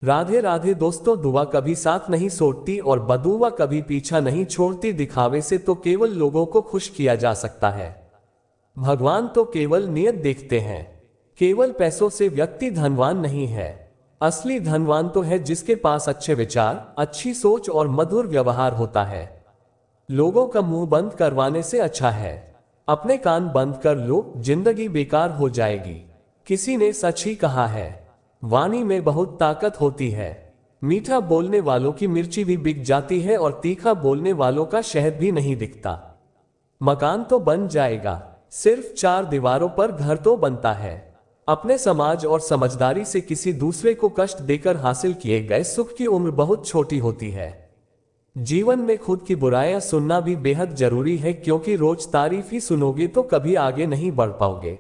राधे राधे दोस्तों, दुआ कभी साथ नहीं छोड़ती और बदुआ कभी पीछा नहीं छोड़ती। दिखावे से तो केवल लोगों को खुश किया जा सकता है। भगवान तो केवल नियत देखते हैं। केवल पैसों से व्यक्ति धनवान नहीं है। असली धनवान तो है जिसके पास अच्छे विचार, अच्छी सोच और मधुर व्यवहार होता है। लोगों का मुंह बंद करवाने से अच्छा है अपने कान बंद कर लो, जिंदगी बेकार हो जाएगी। किसी ने सच ही कहा है, वाणी में बहुत ताकत होती है। मीठा बोलने वालों की मिर्ची भी बिक जाती है और तीखा बोलने वालों का शहद भी नहीं दिखता। मकान तो बन जाएगा, सिर्फ चार दीवारों पर घर तो बनता है। अपने समाज और समझदारी से किसी दूसरे को कष्ट देकर हासिल किए गए सुख की उम्र बहुत छोटी होती है। जीवन में खुद की बुराइयां सुनना भी बेहद जरूरी है, क्योंकि रोज तारीफ ही सुनोगे तो कभी आगे नहीं बढ़ पाओगे।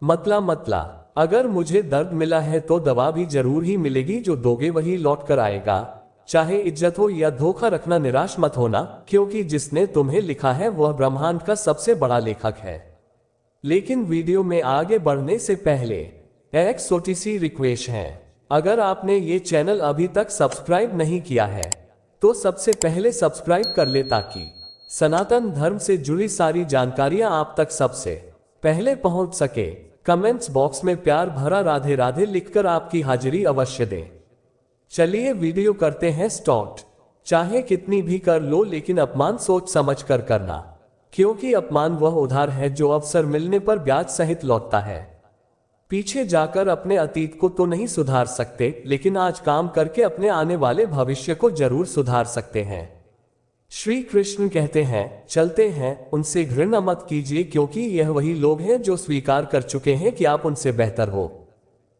मतला अगर मुझे दर्द मिला है तो दवा भी जरूर ही मिलेगी, जो दोगे वही लौट कर आएगा। चाहे इज्जत हो या धोखा, रखना निराश मत होना, क्योंकि जिसने तुम्हें लिखा है वह ब्रह्मांड का सबसे बड़ा लेखक है। लेकिन वीडियो में आगे बढ़ने से पहले एक छोटी सी रिक्वेस्ट है। अगर आपने ये चैनल अभी तक सब्सक्राइब नहीं किया है तो सबसे पहले सब्सक्राइब कर ले, ताकि सनातन धर्म से जुड़ी सारी जानकारियां आप तक सबसे पहले पहुंच सके। कमेंट्स बॉक्स में प्यार भरा राधे राधे लिखकर आपकी हाजिरी अवश्य दें। चलिए वीडियो करते हैं स्टार्ट। चाहे कितनी भी कर लो, लेकिन अपमान सोच समझ कर करना, क्योंकि अपमान वह उधार है जो अवसर मिलने पर ब्याज सहित लौटता है। पीछे जाकर अपने अतीत को तो नहीं सुधार सकते, लेकिन आज काम करके अपने आने वाले भविष्य को जरूर सुधार सकते हैं। श्री कृष्ण कहते हैं, चलते हैं उनसे घृणा मत कीजिए, क्योंकि यह वही लोग हैं जो स्वीकार कर चुके हैं कि आप उनसे बेहतर हो।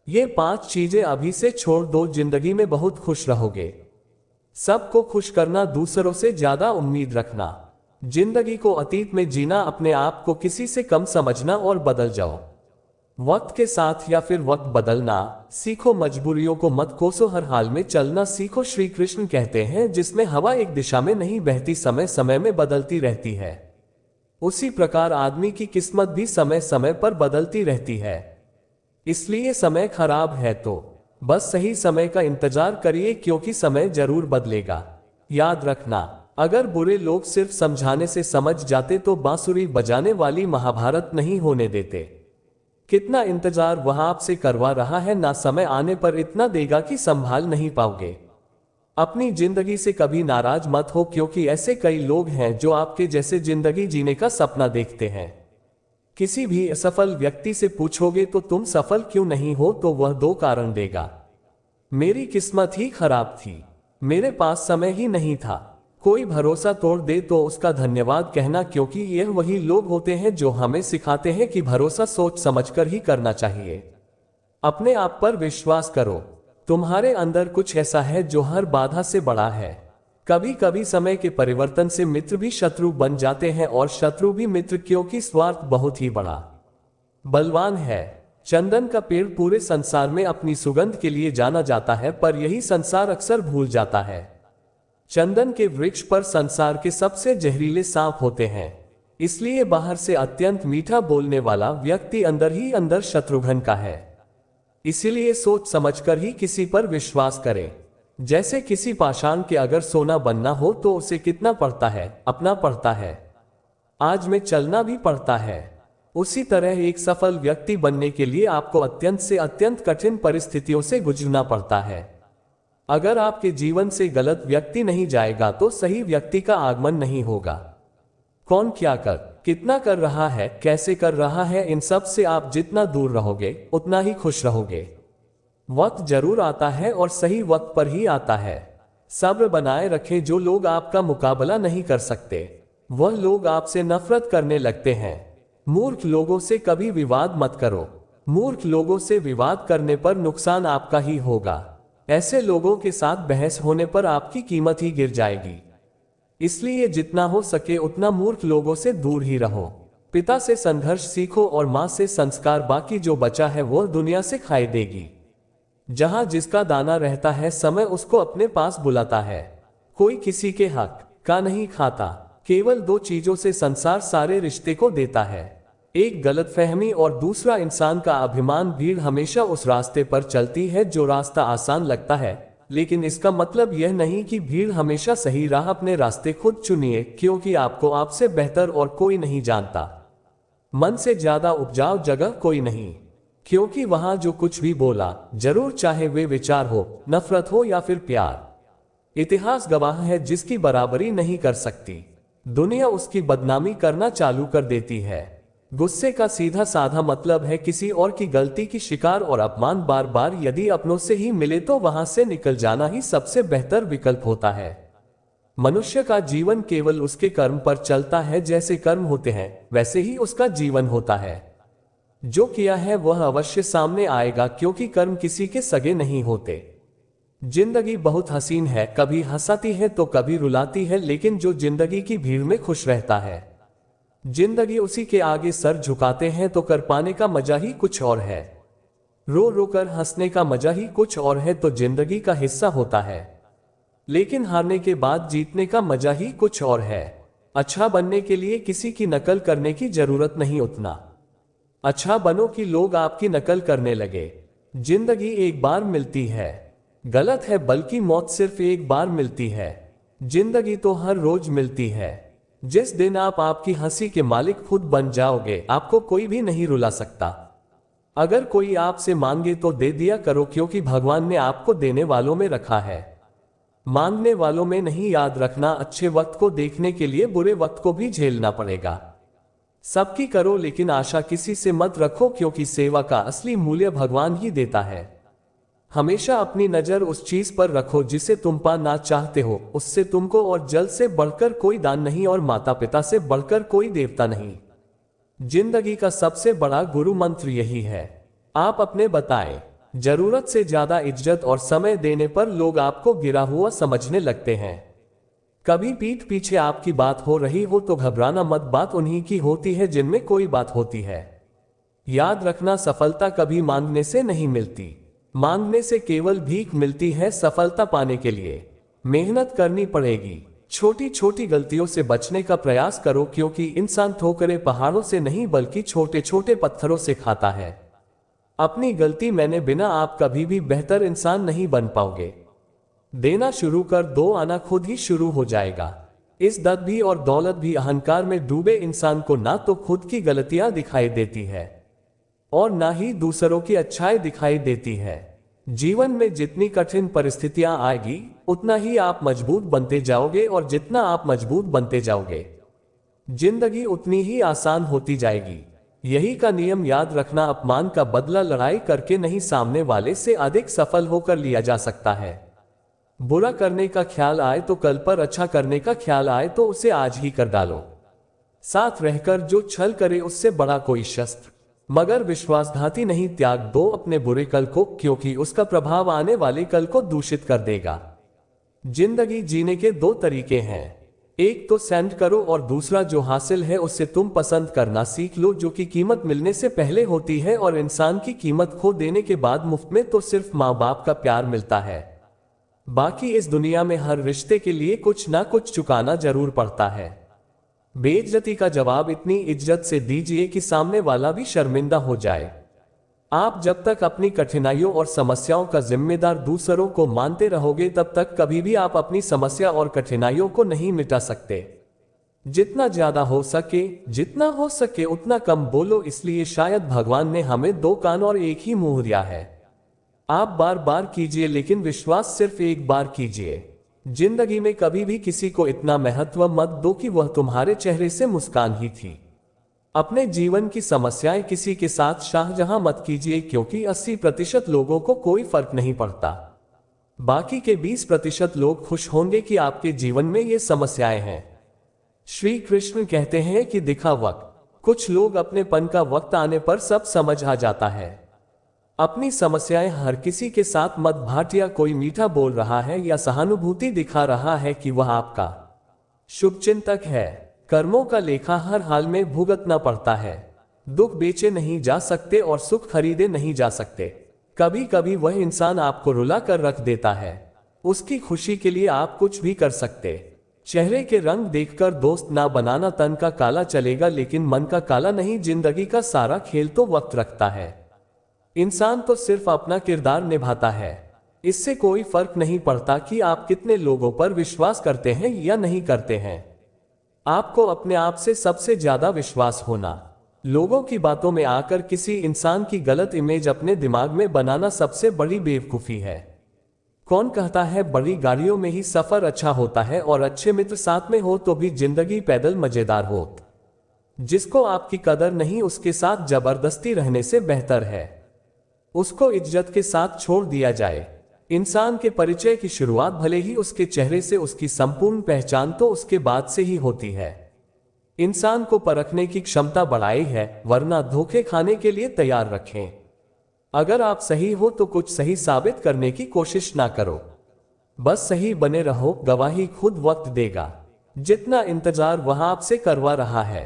ये 5 चीजें अभी से छोड़ दो, जिंदगी में बहुत खुश रहोगे। सबको खुश करना, दूसरों से ज्यादा उम्मीद रखना, जिंदगी को अतीत में जीना, अपने आप को किसी से कम समझना और बदल जाओ वक्त के साथ, या फिर वक्त बदलना सीखो। मजबूरियों को मत कोसो, हर हाल में चलना सीखो। श्री कृष्ण कहते हैं, जिसमें हवा एक दिशा में नहीं बहती, समय समय में बदलती रहती है, उसी प्रकार आदमी की किस्मत भी समय समय पर बदलती रहती है। इसलिए समय खराब है तो बस सही समय का इंतजार करिए, क्योंकि समय जरूर बदलेगा। याद रखना, अगर बुरे लोग सिर्फ समझाने से समझ जाते तो बांसुरी बजाने वाली महाभारत नहीं होने देते। कितना इंतजार वह आपसे करवा रहा है, ना समय आने पर इतना देगा कि संभाल नहीं पाओगे। अपनी जिंदगी से कभी नाराज मत हो, क्योंकि ऐसे कई लोग हैं जो आपके जैसे जिंदगी जीने का सपना देखते हैं। किसी भी असफल व्यक्ति से पूछोगे तो तुम सफल क्यों नहीं हो, तो वह 2 कारण देगा। मेरी किस्मत ही खराब थी, मेरे पास समय ही नहीं था। कोई भरोसा तोड़ दे तो उसका धन्यवाद कहना, क्योंकि यह वही लोग होते हैं जो हमें सिखाते हैं कि भरोसा सोच समझकर ही करना चाहिए। अपने आप पर विश्वास करो, तुम्हारे अंदर कुछ ऐसा है जो हर बाधा से बड़ा है। कभी कभी समय के परिवर्तन से मित्र भी शत्रु बन जाते हैं और शत्रु भी मित्र, क्योंकि स्वार्थ बहुत ही बड़ा बलवान है। चंदन का पेड़ पूरे संसार में अपनी सुगंध के लिए जाना जाता है, पर यही संसार अक्सर भूल जाता है। चंदन के वृक्ष पर संसार के सबसे जहरीले सांप होते हैं, इसलिए बाहर से अत्यंत मीठा बोलने वाला व्यक्ति अंदर ही अंदर शत्रुघ्न का है। इसीलिए सोच समझकर ही किसी पर विश्वास करें। जैसे किसी पाषाण के अगर सोना बनना हो तो उसे कितना पड़ता है, अपना पड़ता है, आज में चलना भी पड़ता है। उसी तरह एक सफल व्यक्ति बनने के लिए आपको अत्यंत से अत्यंत कठिन परिस्थितियों से गुजरना पड़ता है। अगर आपके जीवन से गलत व्यक्ति नहीं जाएगा तो सही व्यक्ति का आगमन नहीं होगा। कौन क्या कर, कितना कर रहा है, कैसे कर रहा है, इन सब से आप जितना दूर रहोगे उतना ही खुश रहोगे। वक्त जरूर आता है और सही वक्त पर ही आता है। सब्र बनाए रखें, जो लोग आपका मुकाबला नहीं कर सकते वह लोग आपसे नफरत करने लगते हैं। मूर्ख लोगों से कभी विवाद मत करो, मूर्ख लोगों से विवाद करने पर नुकसान आपका ही होगा। ऐसे लोगों के साथ बहस होने पर आपकी कीमत ही गिर जाएगी। इसलिए जितना हो सके उतना मूर्ख लोगों से दूर ही रहो। पिता से संघर्ष सीखो और मां से संस्कार, बाकी जो बचा है वह दुनिया से खाई देगी। जहां जिसका दाना रहता है, समय उसको अपने पास बुलाता है। कोई किसी के हक का नहीं खाता, केवल 2 चीजों से संसार सारे रिश्ते को देता है, एक गलतफहमी और दूसरा इंसान का अभिमान। भीड़ हमेशा उस रास्ते पर चलती है जो रास्ता आसान लगता है, लेकिन इसका मतलब यह नहीं कि भीड़ हमेशा सही राह। अपने रास्ते खुद चुनिए, क्योंकि आपको आपसे बेहतर और कोई नहीं जानता। मन से ज्यादा उपजाऊ जगह कोई नहीं, क्योंकि वहां जो कुछ भी बोला, जरूर चाहे वे विचार हो, नफरत हो या फिर प्यार, इतिहास गवाह है जिसकी बराबरी नहीं कर सकती। दुनिया उसकी बदनामी करना चालू कर देती है। गुस्से का सीधा साधा मतलब है किसी और की गलती की शिकार और अपमान बार बार। यदि अपनों से ही मिले तो वहां से निकल जाना ही सबसे बेहतर विकल्प होता है। मनुष्य का जीवन केवल उसके कर्म पर चलता है। जैसे कर्म होते हैं वैसे ही उसका जीवन होता है। जो किया है वह अवश्य सामने आएगा, क्योंकि कर्म किसी के सगे नहीं होते। जिंदगी बहुत हसीन है, कभी हंसाती है तो कभी रुलाती है, लेकिन जो जिंदगी की भीड़ में खुश रहता है, जिंदगी उसी के आगे सर झुकाते हैं। तो कर पाने का मजा ही कुछ और है, रो रो कर हंसने का मजा ही कुछ और है। तो जिंदगी का हिस्सा होता है, लेकिन हारने के बाद जीतने का मजा ही कुछ और है। अच्छा बनने के लिए किसी की नकल करने की जरूरत नहीं, उतना अच्छा बनो कि लोग आपकी नकल करने लगे। जिंदगी एक बार मिलती है, गलत है, बल्कि मौत सिर्फ एक बार मिलती है। जिंदगी तो हर रोज मिलती है। जिस दिन आप आपकी हंसी के मालिक खुद बन जाओगे, आपको कोई भी नहीं रुला सकता। अगर कोई आपसे मांगे तो दे दिया करो, क्योंकि भगवान ने आपको देने वालों में रखा है, मांगने वालों में नहीं। याद रखना, अच्छे वक्त को देखने के लिए बुरे वक्त को भी झेलना पड़ेगा। सबकी करो लेकिन आशा किसी से मत रखो, क्योंकि सेवा का असली मूल्य भगवान ही देता है। हमेशा अपनी नजर उस चीज पर रखो जिसे तुम पाना चाहते हो। उससे तुमको और जल से बढ़कर कोई दान नहीं, और माता पिता से बढ़कर कोई देवता नहीं। जिंदगी का सबसे बड़ा गुरु मंत्र यही है, आप अपने बताएं। जरूरत से ज्यादा इज्जत और समय देने पर लोग आपको गिरा हुआ समझने लगते हैं। कभी पीठ पीछे आपकी बात हो रही हो तो घबराना मत, बात उन्हीं की होती है जिनमें कोई बात होती है। याद रखना, सफलता कभी मांगने से नहीं मिलती, मांगने से केवल भीख मिलती है। सफलता पाने के लिए मेहनत करनी पड़ेगी। छोटी छोटी गलतियों से बचने का प्रयास करो, क्योंकि इंसान ठोकरें पहाड़ों से नहीं बल्कि छोटे छोटे पत्थरों से खाता है। अपनी गलती मैंने बिना आप कभी भी बेहतर इंसान नहीं बन पाओगे। देना शुरू कर दो, आना खुद ही शुरू हो जाएगा। इस दर्द भी और दौलत भी अहंकार में डूबे इंसान को ना तो खुद की गलतियां दिखाई देती है और ना ही दूसरों की अच्छाई दिखाई देती है। जीवन में जितनी कठिन परिस्थितियां आएगी, उतना ही आप मजबूत बनते जाओगे, और जितना आप मजबूत बनते जाओगे, जिंदगी उतनी ही आसान होती जाएगी। यही का नियम याद रखना, अपमान का बदला लड़ाई करके नहीं, सामने वाले से अधिक सफल होकर लिया जा सकता है। बुरा करने का ख्याल आए तो कल पर, अच्छा करने का ख्याल आए तो उसे आज ही कर डालो। साथ रहकर जो छल करे उससे बड़ा कोई शस्त्र मगर विश्वासघाती नहीं। त्याग दो अपने बुरे कल को, क्योंकि उसका प्रभाव आने वाले कल को दूषित कर देगा। जिंदगी जीने के दो तरीके हैं, एक तो सेंड करो और दूसरा जो हासिल है उससे तुम पसंद करना सीख लो, जो कि कीमत मिलने से पहले होती है। और इंसान की कीमत खो देने के बाद मुफ्त में तो सिर्फ माँ बाप का प्यार मिलता है। बाकी इस दुनिया में हर रिश्ते के लिए कुछ ना कुछ चुकाना जरूर पड़ता है। बेइज्जती का जवाब इतनी इज्जत से दीजिए कि सामने वाला भी शर्मिंदा हो जाए। आप जब तक अपनी कठिनाइयों और समस्याओं का जिम्मेदार दूसरों को मानते रहोगे, तब तक कभी भी आप अपनी समस्या और कठिनाइयों को नहीं मिटा सकते। जितना ज्यादा हो सके, जितना हो सके उतना कम बोलो। इसलिए शायद भगवान ने हमें दो कान और एक ही मुंह दिया है। आप बार बार कीजिए, लेकिन विश्वास सिर्फ एक बार कीजिए। जिंदगी में कभी भी किसी को इतना महत्व मत दो कि वह तुम्हारे चेहरे से मुस्कान ही थी। अपने जीवन की समस्याएं किसी के साथ शाहजहां मत कीजिए, क्योंकि 80% लोगों को कोई फर्क नहीं पड़ता। बाकी के 20% लोग खुश होंगे कि आपके जीवन में ये समस्याएं हैं। श्री कृष्ण कहते हैं कि दिखा वक्त, कुछ लोग अपने पन का वक्त आने पर सब समझ आ जाता है। अपनी समस्याएं हर किसी के साथ मत बांटिया। कोई मीठा बोल रहा है या सहानुभूति दिखा रहा है कि वह आपका शुभचिंतक है। कर्मों का लेखा हर हाल में भुगतना पड़ता है। दुख बेचे नहीं जा सकते और सुख खरीदे नहीं जा सकते। कभी कभी वह इंसान आपको रुला कर रख देता है, उसकी खुशी के लिए आप कुछ भी कर सकते। चेहरे के रंग देखकर दोस्त ना बनाना, तन का काला चलेगा लेकिन मन का काला नहीं। जिंदगी का सारा खेल तो वक्त रखता है। इंसान तो सिर्फ अपना किरदार निभाता है। इससे कोई फर्क नहीं पड़ता कि आप कितने लोगों पर विश्वास करते हैं या नहीं करते हैं। आपको अपने आप से सबसे ज्यादा विश्वास होना। लोगों की बातों में आकर किसी इंसान की गलत इमेज अपने दिमाग में बनाना सबसे बड़ी बेवकूफी है। कौन कहता है बड़ी गाड़ियों में ही सफर अच्छा होता है और अच्छे मित्र साथ में हो तो भी जिंदगी पैदल मजेदार हो। जिसको आपकी कदर नहीं उसके साथ जबरदस्ती रहने से बेहतर है उसको इज्जत के साथ छोड़ दिया जाए। इंसान के परिचय की शुरुआत भले ही उसके चेहरे से, उसकी संपूर्ण पहचान तो उसके बाद से ही होती है। इंसान को परखने की क्षमता बढ़ाई है, वरना धोखे खाने के लिए तैयार रखें। अगर आप सही हो तो कुछ सही साबित करने की कोशिश ना करो, बस सही बने रहो। गवाही खुद वक्त देगा। जितना इंतजार वह आपसे करवा रहा है,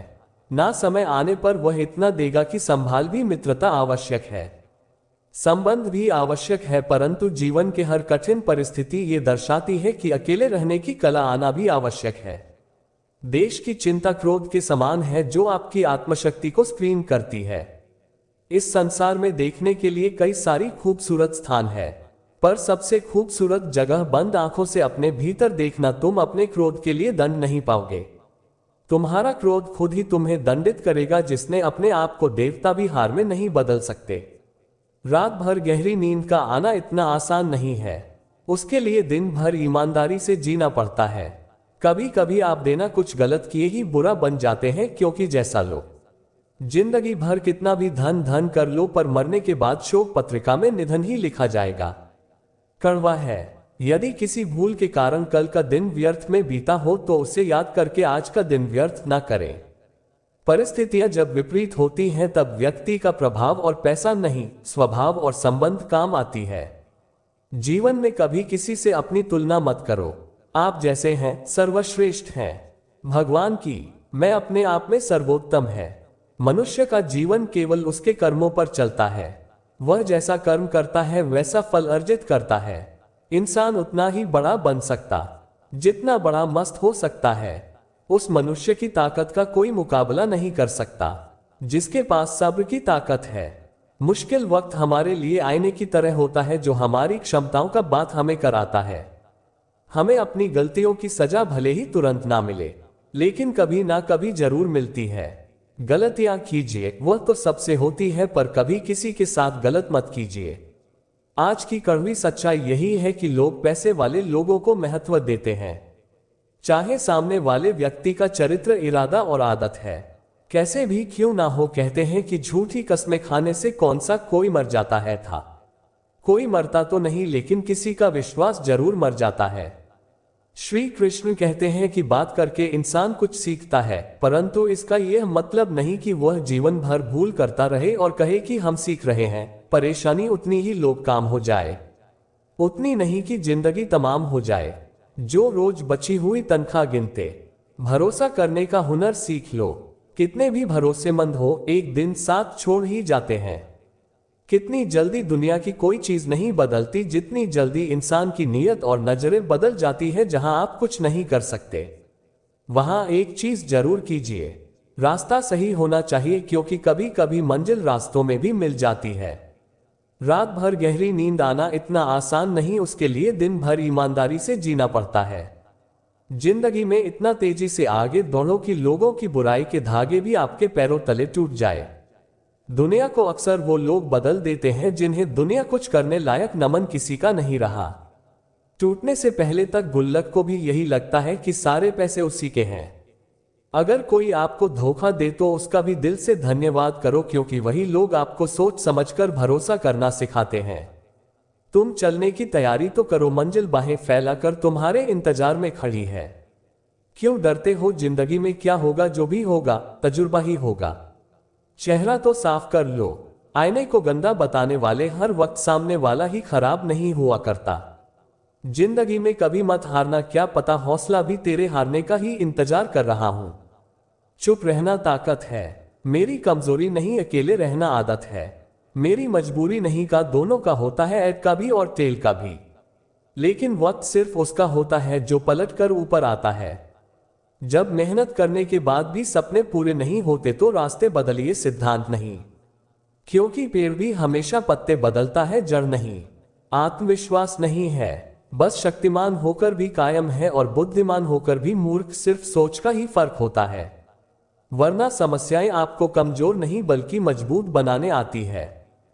ना समय आने पर वह इतना देगा कि संभाल भी। मित्रता आवश्यक है, संबंध भी आवश्यक है, परंतु जीवन के हर कठिन परिस्थिति ये दर्शाती है कि अकेले रहने की कला आना भी आवश्यक है। देश की चिंता क्रोध के समान है जो आपकी आत्मशक्ति को स्क्रीन करती है। इस संसार में देखने के लिए कई सारी खूबसूरत स्थान है, पर सबसे खूबसूरत जगह बंद आंखों से अपने भीतर देखना। तुम अपने क्रोध के लिए दंड नहीं पाओगे, तुम्हारा क्रोध खुद ही तुम्हें दंडित करेगा। जिसने अपने आप को देवता भी हार में नहीं बदल सकते। रात भर गहरी नींद का आना इतना आसान नहीं है, उसके लिए दिन भर ईमानदारी से जीना पड़ता है। कभी कभी आप देना कुछ गलत किए ही बुरा बन जाते हैं, क्योंकि जैसा लो जिंदगी भर कितना भी धन धन कर लो, पर मरने के बाद शोक पत्रिका में निधन ही लिखा जाएगा। कड़वा है, यदि किसी भूल के कारण कल का दिन व्यर्थ में बीता हो तो उसे याद करके आज का दिन व्यर्थ ना करें। परिस्थितियां जब विपरीत होती हैं तब व्यक्ति का प्रभाव और पैसा नहीं, स्वभाव और संबंध काम आती है। जीवन में कभी किसी से अपनी तुलना मत करो। आप जैसे हैं सर्वश्रेष्ठ हैं। भगवान की मैं अपने आप में सर्वोत्तम है। मनुष्य का जीवन केवल उसके कर्मों पर चलता है। वह जैसा कर्म करता है वैसा फल अर्जित करता है। इंसान उतना ही बड़ा बन सकता जितना बड़ा मस्त हो सकता है। उस मनुष्य की ताकत का कोई मुकाबला नहीं कर सकता जिसके पास सब्र की ताकत है। मुश्किल वक्त हमारे लिए आईने की तरह होता है जो हमारी क्षमताओं का बात हमें कराता है। हमें अपनी गलतियों की सजा भले ही तुरंत ना मिले, लेकिन कभी ना कभी जरूर मिलती है। गलतियां कीजिए, वह तो सबसे होती है, पर कभी किसी के साथ गलत मत कीजिए। आज की कड़वी सच्चाई यही है कि लोग पैसे वाले लोगों को महत्व देते हैं, चाहे सामने वाले व्यक्ति का चरित्र, इरादा और आदत है कैसे भी क्यों ना हो। कहते हैं कि झूठी कस्में खाने से कौन सा कोई मर जाता है था। कोई मरता तो नहीं, लेकिन किसी का विश्वास जरूर मर जाता है। श्री कृष्ण कहते हैं कि बात करके इंसान कुछ सीखता है, परंतु इसका यह मतलब नहीं कि वह जीवन भर भूल करता रहे और कहे कि हम सीख रहे हैं। परेशानी उतनी ही लोग काम हो जाए, उतनी नहीं कि जिंदगी तमाम हो जाए। जो रोज बची हुई तनख्वाह गिनते, भरोसा करने का हुनर सीख लो। कितने भी भरोसेमंद हो, एक दिन साथ छोड़ ही जाते हैं। कितनी जल्दी दुनिया की कोई चीज नहीं बदलती जितनी जल्दी इंसान की नीयत और नजरें बदल जाती है। जहां आप कुछ नहीं कर सकते, वहां एक चीज जरूर कीजिए, रास्ता सही होना चाहिए, क्योंकि कभी कभी मंजिल रास्तों में भी मिल जाती है। रात भर गहरी नींद आना इतना आसान नहीं, उसके लिए दिन भर ईमानदारी से जीना पड़ता है। जिंदगी में इतना तेजी से आगे दौड़ो कि लोगों की बुराई के धागे भी आपके पैरों तले टूट जाए। दुनिया को अक्सर वो लोग बदल देते हैं जिन्हें दुनिया कुछ करने लायक नमन किसी का नहीं रहा। टूटने से पहले तक गुल्लक को भी यही लगता है कि सारे पैसे उसी के हैं। अगर कोई आपको धोखा दे तो उसका भी दिल से धन्यवाद करो, क्योंकि वही लोग आपको सोच समझकर भरोसा करना सिखाते हैं। तुम चलने की तैयारी तो करो, मंजिल बाहें फैलाकर तुम्हारे इंतजार में खड़ी है। क्यों डरते हो? जिंदगी में क्या होगा, जो भी होगा तजुर्बा ही होगा। चेहरा तो साफ कर लो। आईने को गंदा बताने वाले हर वक्त सामने वाला ही खराब नहीं हुआ करता। जिंदगी में कभी मत हारना, क्या पता हौसला भी तेरे हारने का ही इंतजार कर रहा हूं। चुप रहना ताकत है, मेरी कमजोरी नहीं, अकेले रहना आदत है। मेरी मजबूरी नहीं का दोनों का होता है, ऐड का भी और टेल का भी। लेकिन वक्त सिर्फ उसका होता है जो पलट कर ऊपर आता है। जब मेहनत करने के बाद भी सपने पूरे नहीं होते तो रास्ते बदलिए, सिद्धांत नहीं। क्योंकि पेड़ भी हमेशा पत्ते बदलता है, जड़ नहीं। आत्मविश्वास नहीं है, बस शक्तिमान होकर भी कायम है और बुद्धिमान होकर भी मूर्ख, सिर्फ सोच का ही फर्क होता है। वरना समस्याएं आपको कमजोर नहीं बल्कि मजबूत बनाने आती है।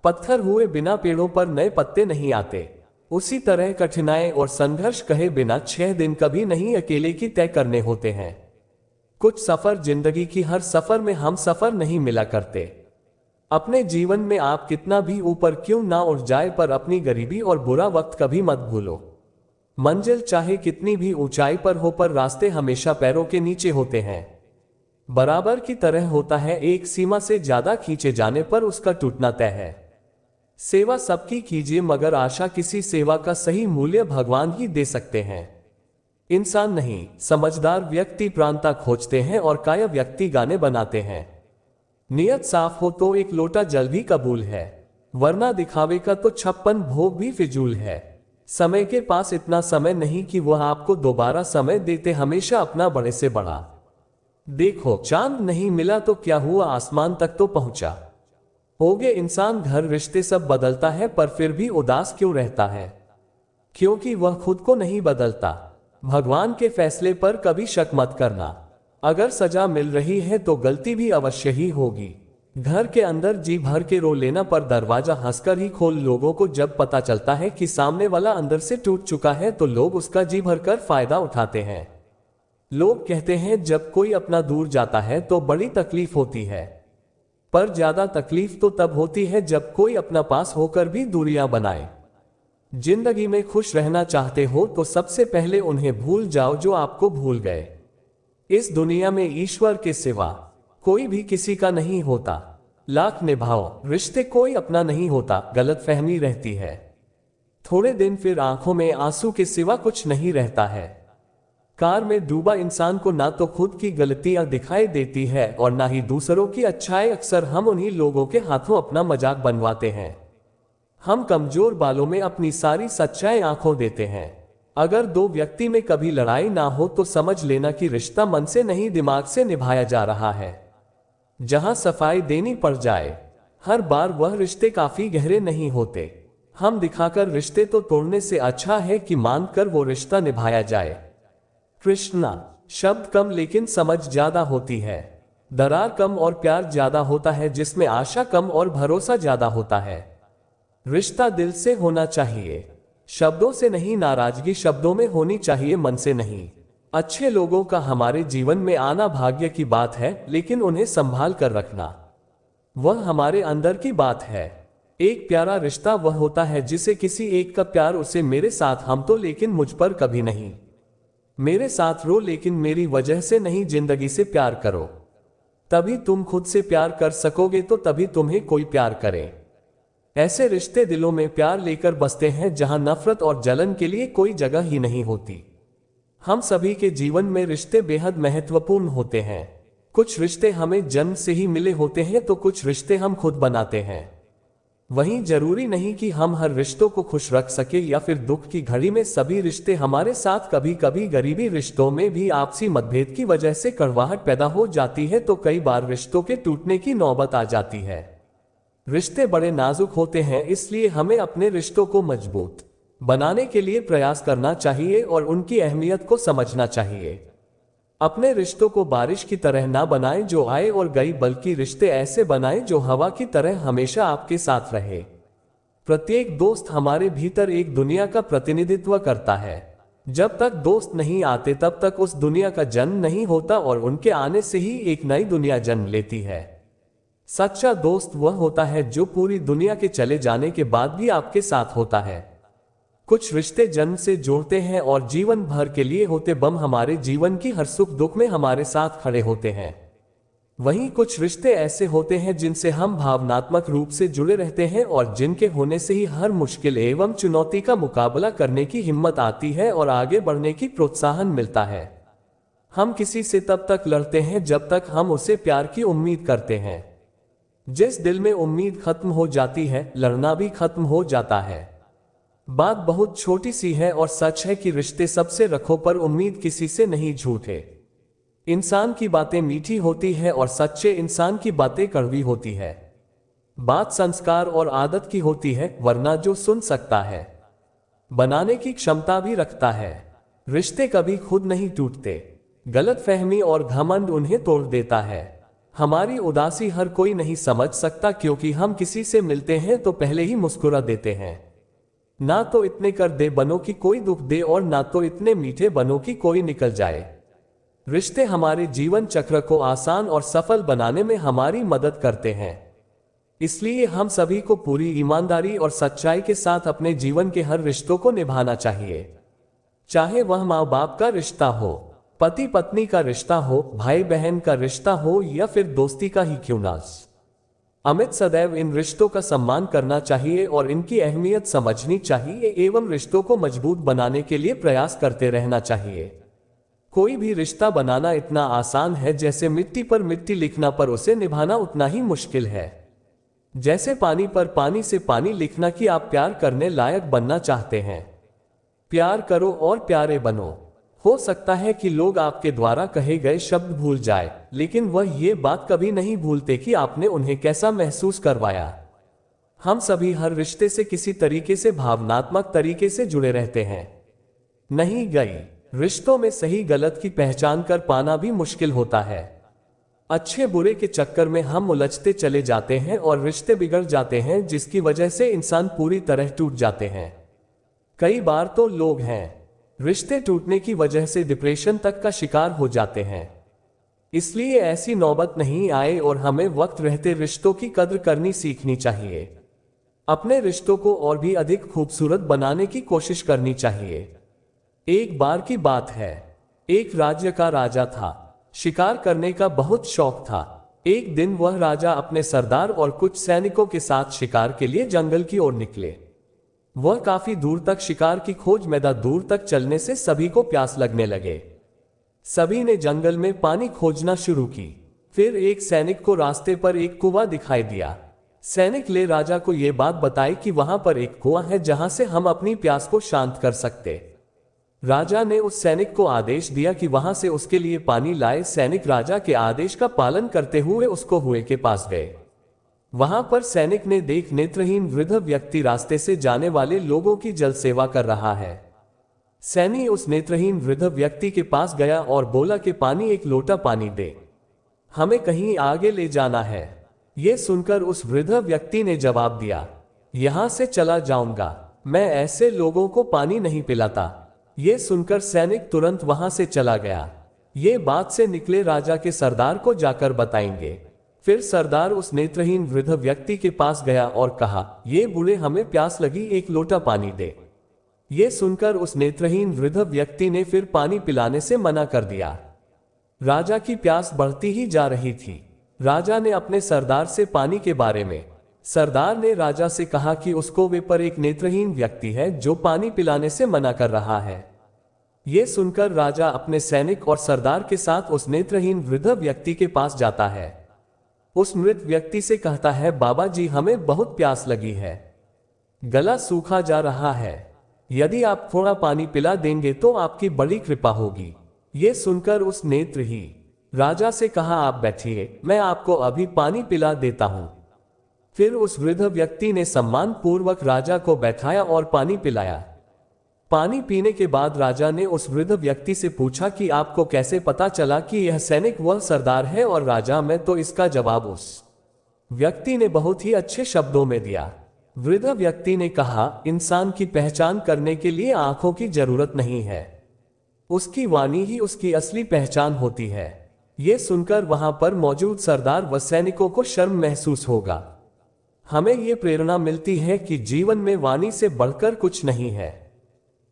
पत्थर हुए बिना पेड़ों पर नए पत्ते नहीं आते। उसी तरह कठिनाई और संघर्ष कहे बिना 6 दिन कभी नहीं अकेले की तय करने होते हैं। कुछ सफर जिंदगी की हर सफर में हम सफर नहीं मिला करते। अपने जीवन में आप कितना भी ऊपर क्यों ना उठ जाए, पर अपनी गरीबी और बुरा वक्त कभी मत भूलो। मंजिल चाहे कितनी भी ऊंचाई पर हो, पर रास्ते हमेशा पैरों के नीचे होते हैं। बराबर की तरह होता है, एक सीमा से ज्यादा खींचे जाने पर उसका टूटना तय है। सेवा सबकी कीजिए, मगर आशा किसी सेवा का सही मूल्य भगवान ही दे सकते हैं, इंसान नहीं। समझदार व्यक्ति प्राणता खोजते हैं और काया व्यक्ति गाने बनाते हैं। नियत साफ हो तो एक लोटा जल भी कबूल है, वरना दिखावे का तो 56 भोग भी फिजूल है। समय के पास इतना समय नहीं कि वह आपको दोबारा समय देते, हमेशा अपना बड़े से बड़ा देखो। चांद नहीं मिला तो क्या हुआ, आसमान तक तो पहुंचा। होगे इंसान घर रिश्ते सब बदलता है, पर फिर भी उदास क्यों रहता है? क्योंकि वह खुद को नहीं बदलता। भगवान के फैसले पर कभी शक मत करना। अगर सजा मिल रही है तो गलती भी अवश्य ही होगी। घर के अंदर जी भर के रो लेना, पर दरवाजा हंसकर ही खोल। लोगों को जब पता चलता है कि सामने वाला अंदर से टूट चुका है तो लोग उसका जी भरकर फायदा उठाते हैं। लोग कहते हैं जब कोई अपना दूर जाता है तो बड़ी तकलीफ होती है, पर ज्यादा तकलीफ तो तब होती है जब कोई अपना पास होकर भी दूरियां बनाए। जिंदगी में खुश रहना चाहते हो तो सबसे पहले उन्हें भूल जाओ जो आपको भूल गए। इस दुनिया में ईश्वर के सिवा कोई भी किसी का नहीं होता। लाख निभाओ रिश्ते, कोई अपना नहीं होता, गलतफहमी रहती है। थोड़े दिन फिर आंखों में आंसू के सिवा कुछ नहीं रहता है। कार में डूबा इंसान को ना तो खुद की गलतियां दिखाई देती है और ना ही दूसरों की अच्छाई। अक्सर हम उन्हीं लोगों के हाथों अपना मजाक बनवाते हैं। हम कमजोर बालों में अपनी सारी सच्चाई आंखों देते हैं। अगर दो व्यक्ति में कभी लड़ाई ना हो तो समझ लेना कि रिश्ता मन से नहीं दिमाग से निभाया जा रहा है। जहां सफाई देनी पड़ जाए हर बार, वह रिश्ते काफी गहरे नहीं होते। हम दिखाकर रिश्ते तो तोड़ने से अच्छा है कि मानकर वो रिश्ता निभाया जाए। कृष्णा, शब्द कम लेकिन समझ ज्यादा होती है। दरार कम और प्यार ज्यादा होता है, जिसमें आशा कम और भरोसा ज्यादा होता है। रिश्ता दिल से होना चाहिए, शब्दों से नहीं। नाराजगी शब्दों में होनी चाहिए, मन से नहीं। अच्छे लोगों का हमारे जीवन में आना भाग्य की बात है, लेकिन उन्हें संभाल कर रखना वह हमारे अंदर की बात है। एक प्यारा रिश्ता वह होता है जिसे किसी एक का प्यार, उसे मेरे साथ हम तो लेकिन मुझ पर कभी नहीं। मेरे साथ रो लेकिन मेरी वजह से नहीं। जिंदगी से प्यार करो, तभी तुम खुद से प्यार कर सकोगे, तो तभी तुम्हें कोई प्यार करे। ऐसे रिश्ते दिलों में प्यार लेकर बसते हैं जहां नफरत और जलन के लिए कोई जगह ही नहीं होती। हम सभी के जीवन में रिश्ते बेहद महत्वपूर्ण होते हैं। कुछ रिश्ते हमें जन्म से ही मिले होते हैं तो कुछ रिश्ते हम खुद बनाते हैं। वहीं जरूरी नहीं कि हम हर रिश्तों को खुश रख सके या फिर दुख की घड़ी में सभी रिश्ते हमारे साथ। कभी कभी गरीबी रिश्तों में भी आपसी मतभेद की वजह से कड़वाहट पैदा हो जाती है, तो कई बार रिश्तों के टूटने की नौबत आ जाती है। रिश्ते बड़े नाजुक होते हैं, इसलिए हमें अपने रिश्तों को मजबूत बनाने के लिए प्रयास करना चाहिए और उनकी अहमियत को समझना चाहिए। अपने रिश्तों को बारिश की तरह ना बनाएं जो आए और गई, बल्कि रिश्ते ऐसे बनाएं जो हवा की तरह हमेशा आपके साथ रहे। प्रत्येक दोस्त हमारे भीतर एक दुनिया का प्रतिनिधित्व करता है। जब तक दोस्त नहीं आते तब तक उस दुनिया का जन्म नहीं होता, और उनके आने से ही एक नई दुनिया जन्म लेती है। सच्चा दोस्त वह होता है जो पूरी दुनिया के चले जाने के बाद भी आपके साथ होता है। कुछ रिश्ते जन्म से जोड़ते हैं और जीवन भर के लिए होते। बम हमारे जीवन की हर सुख दुख में हमारे साथ खड़े होते हैं। वहीं कुछ रिश्ते ऐसे होते हैं जिनसे हम भावनात्मक रूप से जुड़े रहते हैं और जिनके होने से ही हर मुश्किल एवं चुनौती का मुकाबला करने की हिम्मत आती है और आगे बढ़ने की प्रोत्साहन मिलता है। हम किसी से तब तक लड़ते हैं जब तक हम उसे प्यार की उम्मीद करते हैं। जिस दिल में उम्मीद खत्म हो जाती है, लड़ना भी खत्म हो जाता है। बात बहुत छोटी सी है और सच है कि रिश्ते सबसे रखो, पर उम्मीद किसी से नहीं। झूठे इंसान की बातें मीठी होती है और सच्चे इंसान की बातें कड़वी होती है। बात संस्कार और आदत की होती है, वरना जो सुन सकता है बनाने की क्षमता भी रखता है। रिश्ते कभी खुद नहीं टूटते, गलतफहमी और घमंड उन्हें तोड़ देता है। हमारी उदासी हर कोई नहीं समझ सकता, क्योंकि हम किसी से मिलते हैं तो पहले ही मुस्कुरा देते हैं। ना तो इतने कर दे बनो कि कोई दुख दे, और ना तो इतने मीठे बनो कि कोई निकल जाए। रिश्ते हमारे जीवन चक्र को आसान और सफल बनाने में हमारी मदद करते हैं। इसलिए हम सभी को पूरी ईमानदारी और सच्चाई के साथ अपने जीवन के हर रिश्तों को निभाना चाहिए। चाहे वह माँ बाप का रिश्ता हो, पति पत्नी का रिश्ता हो, भाई बहन का रिश्ता हो, या फिर दोस्ती का ही क्यों ना। हमें सदैव इन रिश्तों का सम्मान करना चाहिए और इनकी अहमियत समझनी चाहिए, एवं रिश्तों को मजबूत बनाने के लिए प्रयास करते रहना चाहिए। कोई भी रिश्ता बनाना इतना आसान है जैसे मिट्टी पर मिट्टी लिखना, पर उसे निभाना उतना ही मुश्किल है। जैसे पानी पर पानी से पानी लिखना कि आप प्यार करने लायक बनना चाहते हैं। प्यार करो और प्यारे बनो। हो सकता है कि लोग आपके द्वारा कहे गए शब्द भूल जाए, लेकिन वह ये बात कभी नहीं भूलते कि आपने उन्हें कैसा महसूस करवाया। हम सभी हर रिश्ते से किसी तरीके से भावनात्मक तरीके से जुड़े रहते हैं। नहीं गई रिश्तों में सही गलत की पहचान कर पाना भी मुश्किल होता है। अच्छे बुरे के चक्कर में हम उलझते चले जाते हैं और रिश्ते बिगड़ जाते हैं, जिसकी वजह से इंसान पूरी तरह टूट जाते हैं। कई बार तो लोग हैं रिश्ते टूटने की वजह से डिप्रेशन तक का शिकार हो जाते हैं। इसलिए ऐसी नौबत नहीं आए और हमें वक्त रहते रिश्तों की कद्र करनी सीखनी चाहिए। अपने रिश्तों को और भी अधिक खूबसूरत बनाने की कोशिश करनी चाहिए। एक बार की बात है, एक राज्य का राजा था। शिकार करने का बहुत शौक था। एक दिन वह राजा अपने सरदार और कुछ सैनिकों के साथ शिकार के लिए जंगल की ओर निकले। वह काफी दूर तक शिकार की खोज में था। दूर तक चलने से सभी को प्यास लगने लगे। सभी ने जंगल में पानी खोजना शुरू की। फिर एक सैनिक को रास्ते पर एक कुआं दिखाई दिया। सैनिक ले राजा को यह बात बताई कि वहां पर एक कुआं है जहां से हम अपनी प्यास को शांत कर सकते। राजा ने उस सैनिक को आदेश दिया कि वहां से उसके लिए पानी लाए। सैनिक राजा के आदेश का पालन करते हुए उसको कुएं के पास गए। वहां पर सैनिक ने देख नेत्रहीन वृद्ध व्यक्ति रास्ते से जाने वाले लोगों की जल सेवा कर रहा है। सैनिक उस नेत्रहीन वृद्ध व्यक्ति के पास गया और बोला कि पानी, एक लोटा पानी दे, हमें कहीं आगे ले जाना है। यह सुनकर उस वृद्ध व्यक्ति ने जवाब दिया, यहां से चला जाऊंगा, मैं ऐसे लोगों को पानी नहीं पिलाता। यह सुनकर सैनिक तुरंत वहां से चला गया। ये बात से निकले राजा के सरदार को जाकर बताएंगे। फिर सरदार उस नेत्रहीन वृद्ध व्यक्ति के पास गया और कहा, ये बूढ़े, हमें प्यास लगी, एक लोटा पानी दे। ये सुनकर उस नेत्रहीन वृद्ध व्यक्ति ने फिर पानी पिलाने से मना कर दिया। राजा की प्यास बढ़ती ही जा रही थी। राजा ने अपने सरदार से पानी के बारे में, सरदार ने राजा से कहा कि उसको वे पर एक नेत्रहीन व्यक्ति है जो पानी पिलाने से मना कर रहा है। यह सुनकर राजा अपने सैनिक और सरदार के साथ उस नेत्रहीन वृद्ध व्यक्ति के पास जाता है। उस मृत व्यक्ति से कहता है, बाबा जी, हमें बहुत प्यास लगी है, गला सूखा जा रहा है, यदि आप थोड़ा पानी पिला देंगे तो आपकी बड़ी कृपा होगी। ये सुनकर उस नेत्रहीन राजा से कहा, आप बैठिए, मैं आपको अभी पानी पिला देता हूं। फिर उस वृद्ध व्यक्ति ने सम्मान पूर्वक राजा को बैठाया और पानी पिलाया। पानी पीने के बाद राजा ने उस वृद्ध व्यक्ति से पूछा कि आपको कैसे पता चला कि यह सैनिक वह सरदार है और राजा मैं? तो इसका जवाब उस व्यक्ति ने बहुत ही अच्छे शब्दों में दिया। वृद्ध व्यक्ति ने कहा, इंसान की पहचान करने के लिए आंखों की जरूरत नहीं है, उसकी वाणी ही उसकी असली पहचान होती है। यह सुनकर वहां पर मौजूद सरदार व सैनिकों को शर्म महसूस होगा। हमें यह प्रेरणा मिलती है कि जीवन में वाणी से बढ़कर कुछ नहीं है।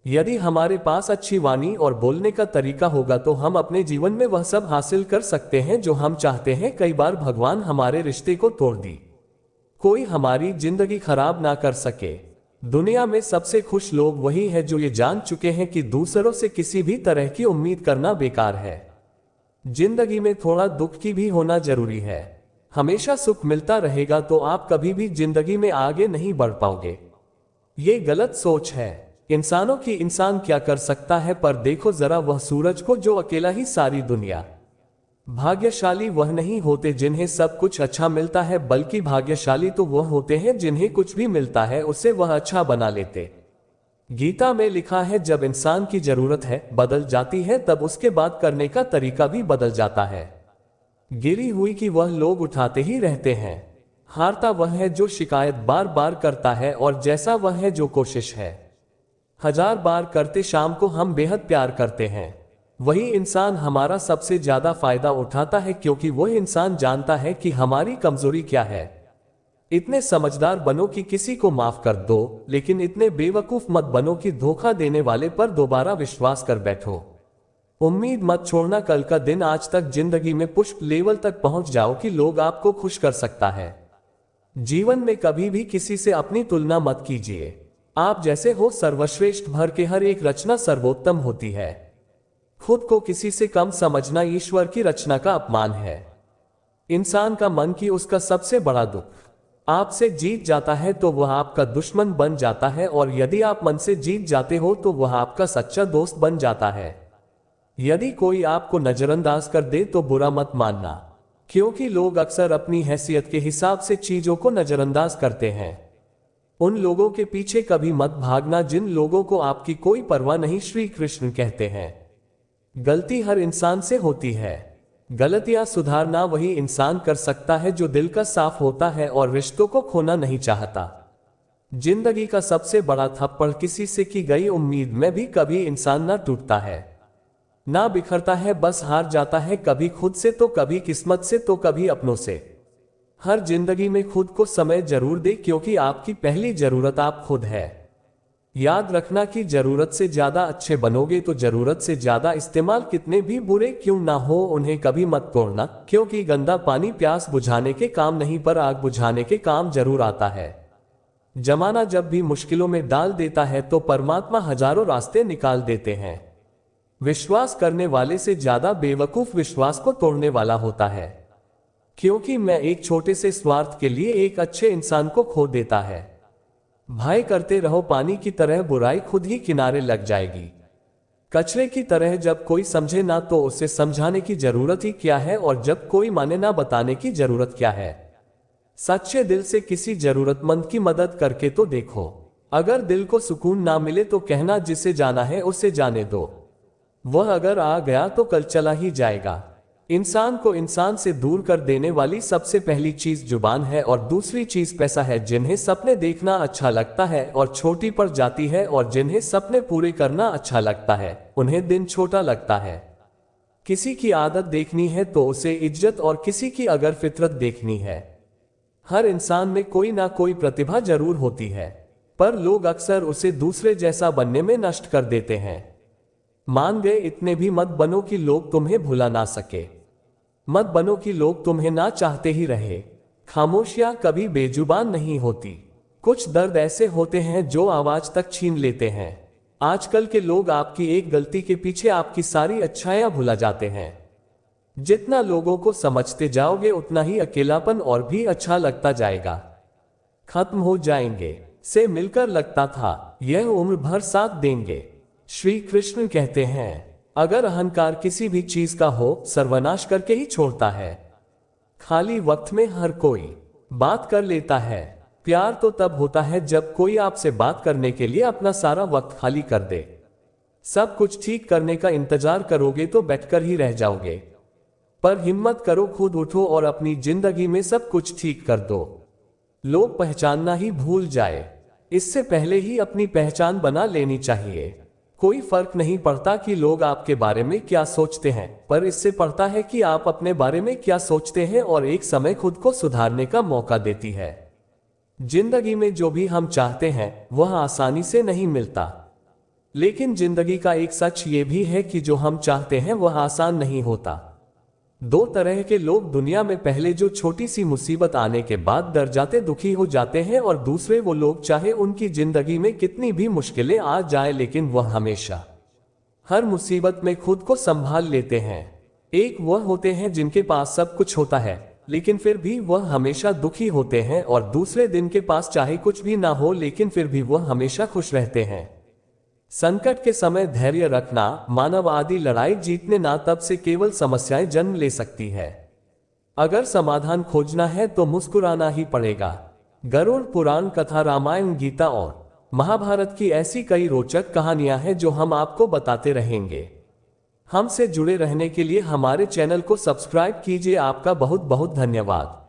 यदि हमारे पास अच्छी वाणी और बोलने का तरीका होगा तो हम अपने जीवन में वह सब हासिल कर सकते हैं जो हम चाहते हैं। कई बार भगवान हमारे रिश्ते को तोड़ दी, कोई हमारी जिंदगी खराब ना कर सके। दुनिया में सबसे खुश लोग वही है जो ये जान चुके हैं कि दूसरों से किसी भी तरह की उम्मीद करना बेकार है। जिंदगी में थोड़ा दुख की भी होना जरूरी है। हमेशा सुख मिलता रहेगा तो आप कभी भी जिंदगी में आगे नहीं बढ़ पाओगे। ये गलत सोच है। इंसानों की इंसान क्या कर सकता है, पर देखो जरा वह सूरज को जो अकेला ही सारी दुनिया भाग्यशाली वह नहीं होते जिन्हें सब कुछ अच्छा मिलता है, बल्कि भाग्यशाली तो वह होते हैं जिन्हें कुछ भी मिलता है उसे वह अच्छा बना लेते। गीता में लिखा है, जब इंसान की जरूरत है बदल जाती है, तब उसके बात करने का तरीका भी बदल जाता है। गिरी हुई की वह लोग उठाते ही रहते हैं। हारता वह है जो शिकायत बार बार करता है, और जैसा वह है जो कोशिश है 1000 बार करते। शाम को हम बेहद प्यार करते हैं। वही इंसान हमारा सबसे ज्यादा फायदा उठाता है, क्योंकि वह इंसान जानता है कि हमारी कमजोरी क्या है। इतने समझदार बनो कि किसी को माफ कर दो, लेकिन इतने बेवकूफ मत बनो कि धोखा देने वाले पर दोबारा विश्वास कर बैठो। उम्मीद मत छोड़ना कल का दिन आज तक जिंदगी में पुष्प लेवल तक पहुंच जाओ कि लोग आपको खुश कर सकता है। जीवन में कभी भी किसी से अपनी तुलना मत कीजिए। आप जैसे हो सर्वश्रेष्ठ, भर के हर एक रचना सर्वोत्तम होती है। खुद को किसी से कम समझना ईश्वर की रचना का अपमान है। इंसान का मन की उसका सबसे बड़ा दुख, आपसे जीत जाता है तो वह आपका दुश्मन बन जाता है, और यदि आप मन से जीत जाते हो तो वह आपका सच्चा दोस्त बन जाता है। यदि कोई आपको नजरअंदाज कर दे तो बुरा मत मानना, क्योंकि लोग अक्सर अपनी हैसियत के हिसाब से चीजों को नजरअंदाज करते हैं। उन लोगों के पीछे कभी मत भागना जिन लोगों को आपकी कोई परवाह नहीं। श्री कृष्ण कहते हैं, गलती हर इंसान से होती है। गलतियां सुधारना वही इंसान कर सकता है जो दिल का साफ होता है और रिश्तों को खोना नहीं चाहता। जिंदगी का सबसे बड़ा थप्पड़ किसी से की गई उम्मीद में भी कभी इंसान ना टूटता है, ना बिखरता है, बस हार जाता है, कभी खुद से तो कभी किस्मत से तो कभी अपनों से। हर जिंदगी में खुद को समय जरूर दे, क्योंकि आपकी पहली जरूरत आप खुद है। याद रखना कि जरूरत से ज्यादा अच्छे बनोगे तो जरूरत से ज्यादा इस्तेमाल कितने भी बुरे क्यों ना हो उन्हें कभी मत तोड़ना, क्योंकि गंदा पानी प्यास बुझाने के काम नहीं पर आग बुझाने के काम जरूर आता है। जमाना जब भी मुश्किलों में डाल देता है तो परमात्मा हजारों रास्ते निकाल देते हैं। विश्वास करने वाले से ज्यादा बेवकूफ विश्वास को तोड़ने वाला होता है, क्योंकि मैं एक छोटे से स्वार्थ के लिए एक अच्छे इंसान को खो देता है। भाई करते रहो पानी की तरह, बुराई खुद ही किनारे लग जाएगी। कचरे की तरह, जब कोई समझे ना तो उसे समझाने की जरूरत ही क्या है, और जब कोई माने ना बताने की जरूरत क्या है। सच्चे दिल से किसी जरूरतमंद की मदद करके तो देखो। अगर दिल को सुकून ना मिले तो कहना, जिसे जाना है उसे जाने दो, वह अगर आ गया तो कल चला ही जाएगा। इंसान को इंसान से दूर कर देने वाली सबसे पहली चीज जुबान है, और दूसरी चीज पैसा है। जिन्हें सपने देखना अच्छा लगता है और छोटी पड़ जाती है, और जिन्हें सपने पूरे करना अच्छा लगता है उन्हें दिन छोटा लगता है। किसी की आदत देखनी है तो उसे इज्जत, और किसी की अगर फितरत देखनी है। हर इंसान में कोई ना कोई प्रतिभा जरूर होती है, पर लोग अक्सर उसे दूसरे जैसा बनने में नष्ट कर देते हैं। मान गए, इतने भी मत बनो कि लोग तुम्हें भुला ना सके। मत बनो कि लोग तुम्हें ना चाहते ही रहे। खामोशियां कभी बेजुबान नहीं होती। कुछ दर्द ऐसे होते हैं जो आवाज तक छीन लेते हैं। आजकल के लोग आपकी एक गलती के पीछे आपकी सारी अच्छाइयां भुला जाते हैं। जितना लोगों को समझते जाओगे उतना ही अकेलापन और भी अच्छा लगता जाएगा। खत्म हो जाएंगे से मिलकर लगता था यह उम्र भर साथ देंगे। श्री कृष्ण कहते हैं, अगर अहंकार किसी भी चीज का हो सर्वनाश करके ही छोड़ता है। खाली वक्त में हर कोई बात कर लेता है। प्यार तो तब होता है जब कोई आपसे बात करने के लिए अपना सारा वक्त खाली कर दे। सब कुछ ठीक करने का इंतजार करोगे तो बैठकर ही रह जाओगे। पर हिम्मत करो, खुद उठो और अपनी जिंदगी में सब कुछ ठीक कर दो। लोग पहचानना ही भूल जाए, इससे पहले ही अपनी पहचान बना लेनी चाहिए। कोई फर्क नहीं पड़ता कि लोग आपके बारे में क्या सोचते हैं, पर इससे पड़ता है कि आप अपने बारे में क्या सोचते हैं, और एक समय खुद को सुधारने का मौका देती है। जिंदगी में जो भी हम चाहते हैं वह आसानी से नहीं मिलता, लेकिन जिंदगी का एक सच ये भी है कि जो हम चाहते हैं वह आसान नहीं होता। दो तरह के लोग दुनिया में, पहले जो छोटी सी मुसीबत आने के बाद डर जाते दुखी हो जाते हैं, और दूसरे वो लोग चाहे उनकी जिंदगी में कितनी भी मुश्किलें आ जाए लेकिन वह हमेशा हर मुसीबत में खुद को संभाल लेते हैं। एक वह होते हैं जिनके पास सब कुछ होता है लेकिन फिर भी वह हमेशा दुखी होते हैं, और दूसरे दिन के पास चाहे कुछ भी ना हो लेकिन फिर भी वह हमेशा खुश रहते हैं। संकट के समय धैर्य रखना, मानव आदि लड़ाई जीतने ना तब से केवल समस्याएं जन्म ले सकती है। अगर समाधान खोजना है तो मुस्कुराना ही पड़ेगा। गरुड़ पुराण कथा, रामायण, गीता और महाभारत की ऐसी कई रोचक कहानियां हैं जो हम आपको बताते रहेंगे। हमसे जुड़े रहने के लिए हमारे चैनल को सब्सक्राइब कीजिए। आपका बहुत बहुत धन्यवाद।